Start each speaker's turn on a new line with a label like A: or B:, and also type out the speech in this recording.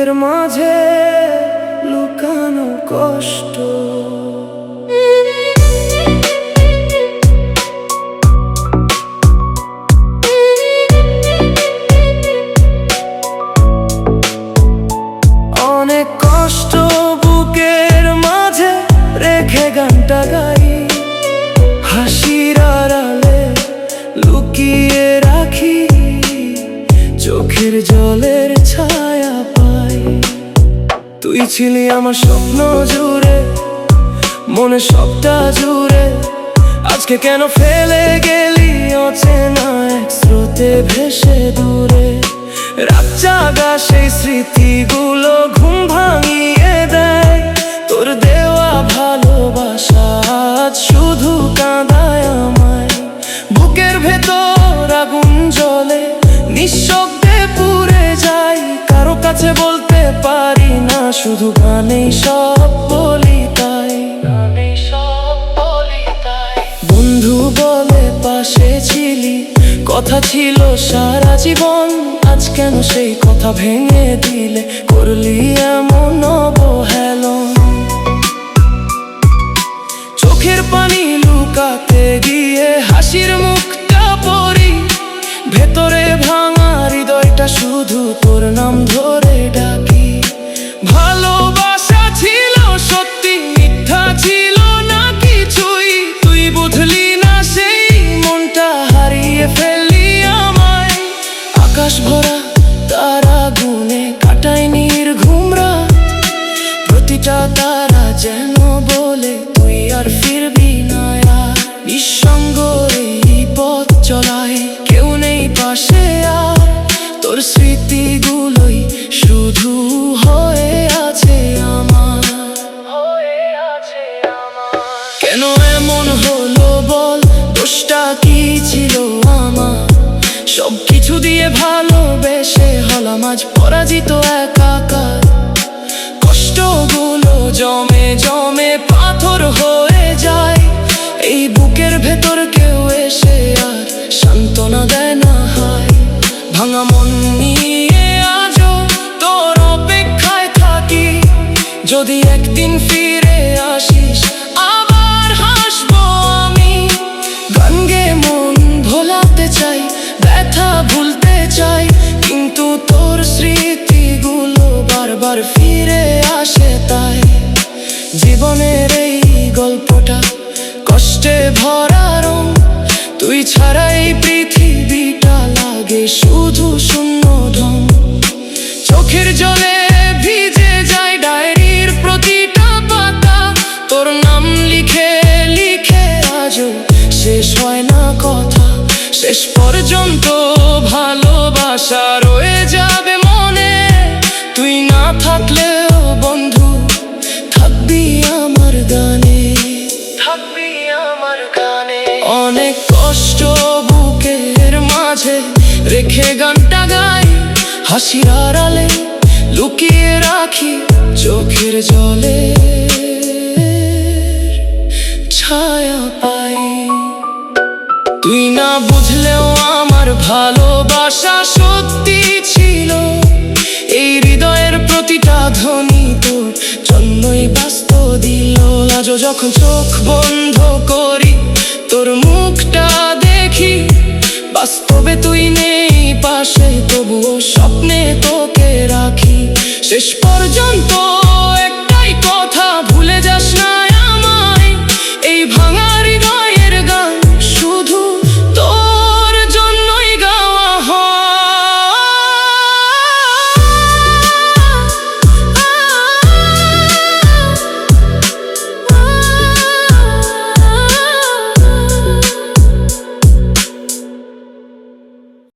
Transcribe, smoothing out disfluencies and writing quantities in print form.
A: বুকের মাঝে লুকানো কষ্ট। অনেক কষ্ট বুকের মাঝে রেখে গানটা গাই, হাসির আড়ালে লুকিয়ে রাখি, চোখের জলের ছায়া পাই। তুই ছিলি আমার স্বপ্ন জুড়ে, মনে সবটা জুড়ে, আজকে কেন ফেলে গেলি অচেনা এক স্রোতে ভেসে দূরে। রাত জাগা সেই স্মৃতিগুলো ঘুম ভাঙিয়ে দেয়, তোর দেওয়া ভালোবাসা আজ শুধু কাঁদায় আমায়। বুকের ভেতর আগুন জ্বলে, নিঃশব্দে পুড়ে যাই, কারো কাছে বলতে পারি না, শুধু গানেই সব বলি তাই। বন্ধু বলে পাশে ছিলি, কথা ছিল সারা জীবন, আজ কেন সেই কথা ভেঙে দিলে, করলি এমন অবহেলন। চোখের পানি লুকাতে গিয়ে হাসির মুখটা পড়ি, ভেতরে ভাঙা হৃদয়টা শুধু তোর নাম ধরে ডাকি। ভালোবাসা ছিল সত্যি, মিথ্যা ছিল না কিছুই, তুই বুঝলি না সেই মনটা হারিয়ে ফেললি আমায়। আকাশ ভরা তারা গুনে কাটাই নির্ঘুম রাত, প্রতিটা তারা যেন বলে তুই আর ফিরবি না আর। নিঃসঙ্গ এই পথ চলায়, কেউ নেই পাশে আর, তোর স্মৃতিগুলোই শুধু হয়ে আছে আমার। কেন এমন হলো বল, দোষটা কি ছিল আমার? সবকিছু দিয়ে ভালোবেসে হলাম আজ পরাজিত একাকার। কষ্টগুলো জমে জমে পাথর হয়ে যায়, এই বুকের ভেতর কেউ এসে আর সান্ত্বনা দেয় না হায়। ভাঙা মন নিয়ে আজও তোর অপেক্ষায় থাকি, যদি একদিন ফিরে আসিস আবার হাসবো আমি। গান গেয়ে মন ভোলাতে চাই, ব্যথা ভুলতে চাই, কিন্তু তোর স্মৃতিগুলো বারবার ফিরে আসে তাই। জীবনের এই গল্পটা কষ্টে ভরা রং, তুই ছাড়া এই পৃথিবীটা লাগে শুধু শূন্য ঢং। চোখের জলে ভিজে যায় ডায়েরির প্রতিটা পাতা, তোর নাম লিখে লিখে আজও শেষ হয় না কথা। শেষ পর্যন্ত ভালোবাসা রয়ে যাবে মনে, তুই না থাকলেও বন্ধু থাকবি আমার গানে, থাকবি আমার গানে। অনেক কষ্ট বুকের মাঝে রেখে গানটা গাই, হাসির আড়ালে লুকিয়ে রাখি, চোখের জলে ছায়া পাই। তুই না বুঝলেও আমার ভালোবাসা সত্যি ছিল, এই হৃদয়ের প্রতিটা ধ্বনি তোর জন্যই বাস্ত দিল। আজও যখন চোখ বন্ধ করি তোর মুখটা দেখি, বাস্তবে তুই নেই পাশে, তবুও স্বপ্নে তোকে রাখি। শেষ পর্যন্ত একটাই কথা